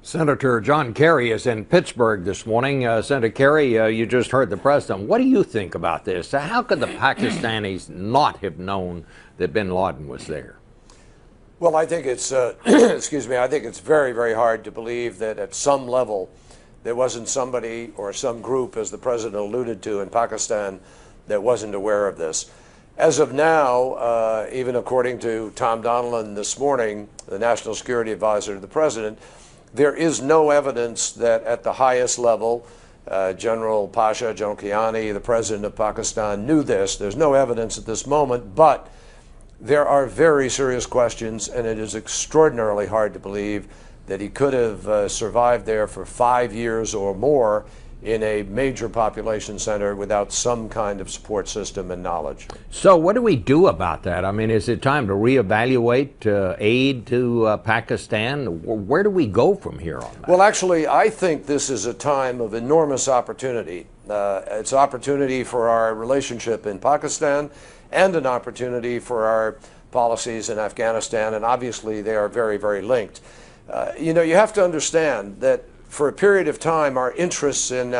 Senator John Kerry is in Pittsburgh this morning. Senator Kerry, you just heard the president. What do you think about this? How could the Pakistanis not have known that bin Laden was there? Well, I think it's, excuse me, I think it's very, very hard to believe that at some level there wasn't somebody or some group, as the president alluded to, in Pakistan that wasn't aware of this. As of now, even according to Tom Donilon this morning, the National Security Advisor to the president, there is no evidence that at the highest level, General Pasha, General Kiani, the president of Pakistan, knew this. There's no evidence at this moment, but there are very serious questions, and it is extraordinarily hard to believe that he could have survived there for 5 years or more in a major population center without some kind of support system and knowledge. So what do we do about that? I mean, is it time to reevaluate aid to Pakistan? Where do we go from here on that? Well, actually, I think this is a time of enormous opportunity. It's opportunity for our relationship in Pakistan and an opportunity for our policies in Afghanistan, and obviously they are very, very linked. You know, you have to understand that for a period of time, our interests in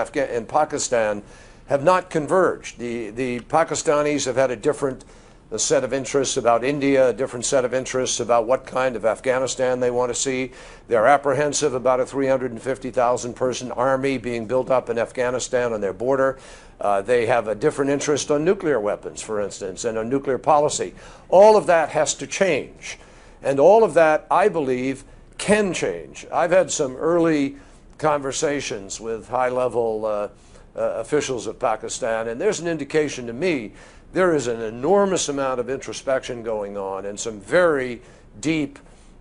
Pakistan have not converged. The Pakistanis have had a different set of interests about India, a different set of interests about what kind of Afghanistan they want to see. They're apprehensive about a 350,000 person army being built up in Afghanistan on their border. They have a different interest on nuclear weapons, for instance, and on nuclear policy. All of that has to change. And all of that, I believe, can change. I've had some early conversations with high-level officials of Pakistan, and there's an indication to me there is an enormous amount of introspection going on and some very deep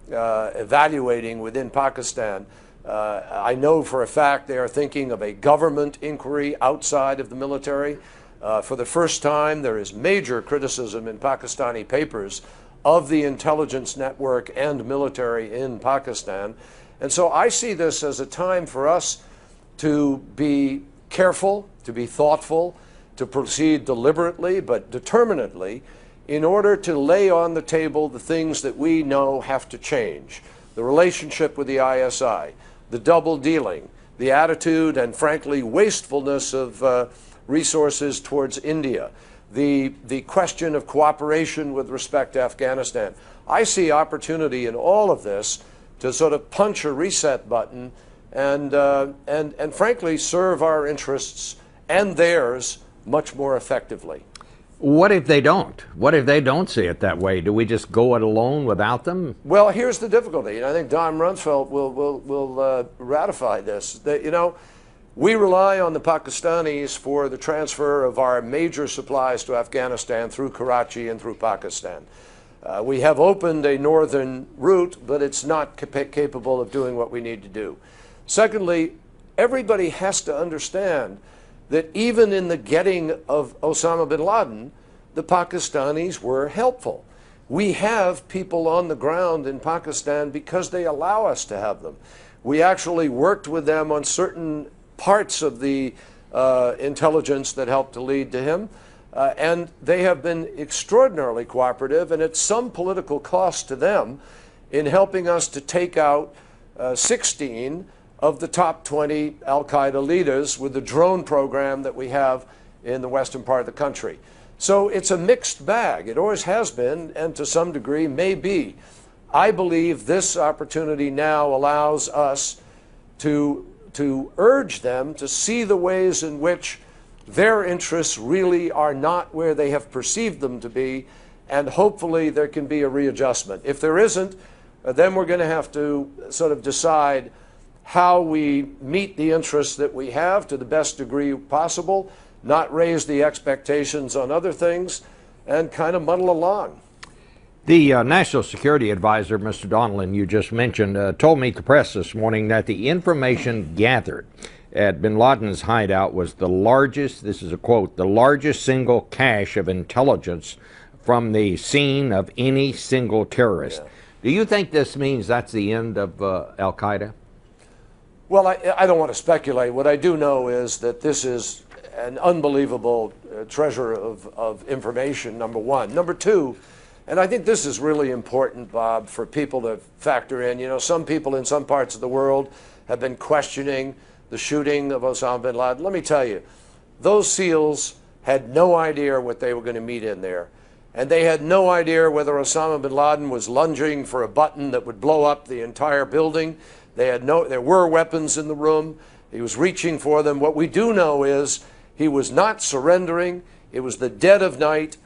evaluating within Pakistan. I know for a fact they are thinking of a government inquiry outside of the military. For the first time, there is major criticism in Pakistani papers of the intelligence network and military in Pakistan. And so I see this as a time for us to be careful, to be thoughtful, to proceed deliberately but determinedly in order to lay on the table the things that we know have to change. The relationship with the ISI, the double dealing, the attitude and frankly wastefulness of resources towards India, the question of cooperation with respect to Afghanistan. I see opportunity in all of this to sort of punch a reset button and frankly serve our interests and theirs much more effectively. What if they don't? What if they don't see it that way? Do we just go it alone without them? Well, here's the difficulty, and I think Don Rumsfeld will ratify this. That, you know, we rely on the Pakistanis for the transfer of our major supplies to Afghanistan through Karachi and through Pakistan. We have opened a northern route, but it's not capable of doing what we need to do. Secondly, everybody has to understand that even in the getting of Osama bin Laden, the Pakistanis were helpful. We have people on the ground in Pakistan because they allow us to have them. We actually worked with them on certain parts of the intelligence that helped to lead to him. And they have been extraordinarily cooperative, and at some political cost to them in helping us to take out 16 of the top 20 al-Qaeda leaders with the drone program that we have in the western part of the country. So it's a mixed bag. It always has been, and to some degree may be. I believe this opportunity now allows us to urge them to see the ways in which their interests really are not where they have perceived them to be, and hopefully there can be a readjustment. If there isn't, then we're going to have to sort of decide how we meet the interests that we have to the best degree possible, not raise the expectations on other things, and kind of muddle along. The National Security Advisor, Mr. Donilon, you just mentioned, told me to press this morning that the information gathered at bin Laden's hideout was the largest, this is a quote, the largest single cache of intelligence from the scene of any single terrorist. Yeah. Do you think this means that's the end of al-Qaeda? Well, I don't want to speculate. What I do know is that this is an unbelievable treasure of information, number one. Number two, And I think this is really important, Bob, for people to factor in. You know, some people in some parts of the world have been questioning the shooting of Osama bin Laden. Let me tell you, those SEALs had no idea what they were going to meet in there. And they had no idea whether Osama bin Laden was lunging for a button that would blow up the entire building. There were weapons in the room. He was reaching for them. What we do know is he was not surrendering. It was the dead of night.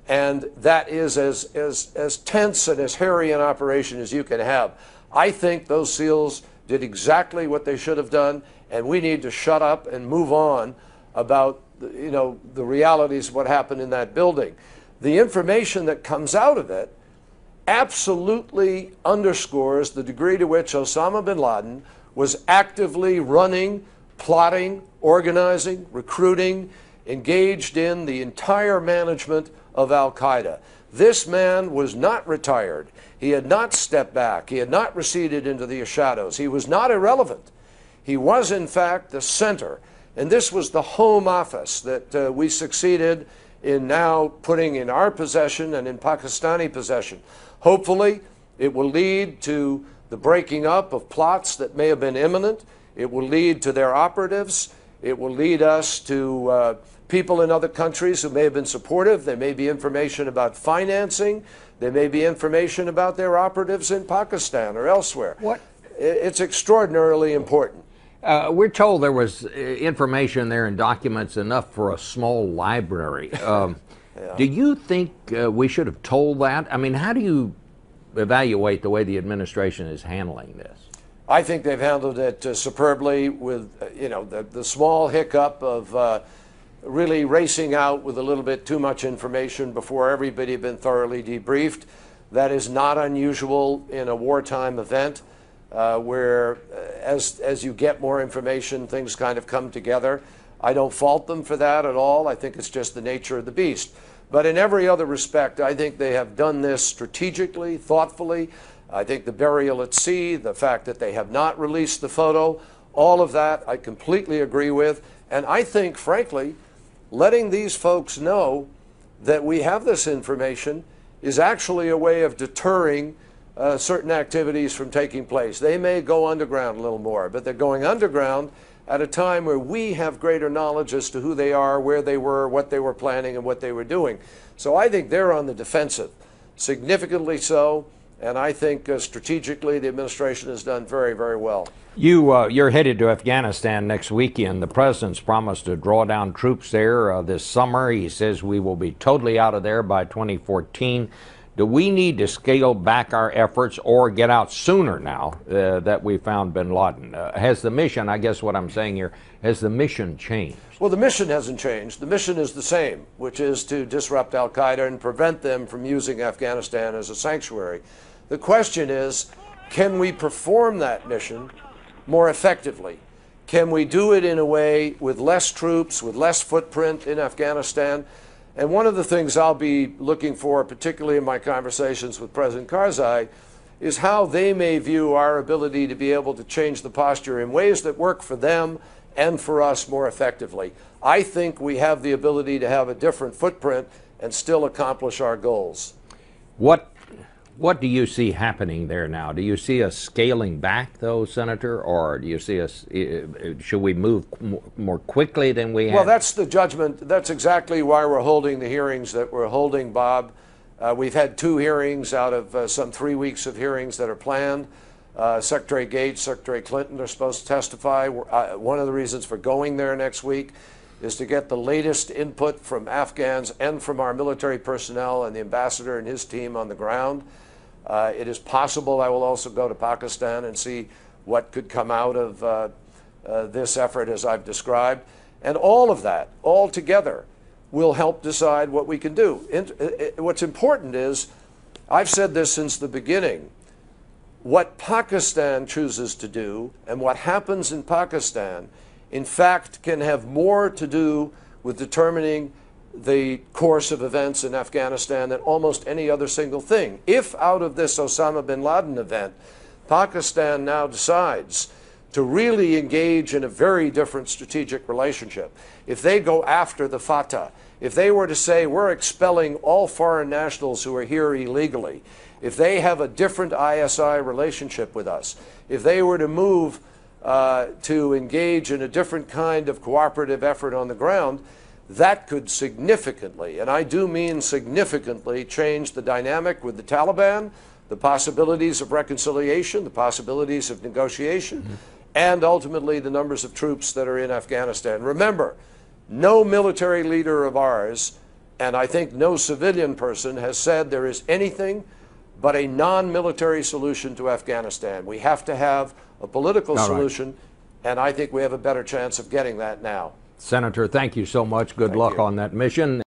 And that is as tense and as hairy an operation as you can have. I think those SEALs did exactly what they should have done, and we need to shut up and move on about the realities of what happened in that building. The information that comes out of it absolutely underscores the degree to which Osama bin Laden was actively running, plotting, organizing, recruiting, engaged in the entire management of al-Qaeda. This man was not retired. He had not stepped back. He had not receded into the shadows. He was not irrelevant. He was, in fact, the center. And this was the home office that we succeeded in now putting in our possession and in Pakistani possession. Hopefully, it will lead to the breaking up of plots that may have been imminent. It will lead to their operatives. It will lead us to people in other countries who may have been supportive. There may be information about financing. There may be information about their operatives in Pakistan or elsewhere. It's extraordinarily important. We're told there was information there and documents enough for a small library. Yeah. Do you think we should have told that? I mean, how do you evaluate the way the administration is handling this? I think they've handled it superbly with, the small hiccup of really racing out with a little bit too much information before everybody had been thoroughly debriefed. That is not unusual in a wartime event where as you get more information, things kind of come together. I don't fault them for that at all. I think it's just the nature of the beast. But in every other respect, I think they have done this strategically, thoughtfully. I think the burial at sea, the fact that they have not released the photo, all of that I completely agree with. And I think, frankly, letting these folks know that we have this information is actually a way of deterring certain activities from taking place. They may go underground a little more, but they're going underground at a time where we have greater knowledge as to who they are, where they were, what they were planning, and what they were doing. So I think they're on the defensive, significantly so, and I think strategically the administration has done very, very well. You're headed to Afghanistan next weekend. The president's promised to draw down troops there this summer. He says we will be totally out of there by 2014. Do we need to scale back our efforts or get out sooner now that we found bin Laden? Has the mission, I guess what I'm saying here, has the mission changed? Well, the mission hasn't changed. The mission is the same, which is to disrupt al-Qaeda and prevent them from using Afghanistan as a sanctuary. The question is, can we perform that mission more effectively? Can we do it in a way with less troops, with less footprint in Afghanistan? And one of the things I'll be looking for, particularly in my conversations with President Karzai, is how they may view our ability to be able to change the posture in ways that work for them and for us more effectively. I think we have the ability to have a different footprint and still accomplish our goals. What do you see happening there now? Do you see us scaling back, though, Senator, or do you see us, should we move more quickly than we have? Well, that's the judgment. That's exactly why we're holding the hearings that we're holding, Bob. We've had 2 hearings out of some 3 weeks of hearings that are planned. Secretary Gates, Secretary Clinton are supposed to testify. One of the reasons for going there next week is to get the latest input from Afghans and from our military personnel and the ambassador and his team on the ground. It is possible I will also go to Pakistan and see what could come out of this effort as I've described. And all of that, all together, will help decide what we can do. What's important is, I've said this since the beginning, what Pakistan chooses to do and what happens in Pakistan, in fact, can have more to do with determining the course of events in Afghanistan than almost any other single thing. If out of this Osama bin Laden event, Pakistan now decides to really engage in a very different strategic relationship. If they go after the Fatah, if they were to say, we're expelling all foreign nationals who are here illegally, if they have a different ISI relationship with us, if they were to move to engage in a different kind of cooperative effort on the ground, that could significantly, and I do mean significantly, change the dynamic with the Taliban, the possibilities of reconciliation, the possibilities of negotiation, and ultimately the numbers of troops that are in Afghanistan. Remember, no military leader of ours, and I think no civilian person, has said there is anything but a non-military solution to Afghanistan. We have to have a political solution, and I think we have a better chance of getting that now. Senator, thank you so much. Good luck on that mission.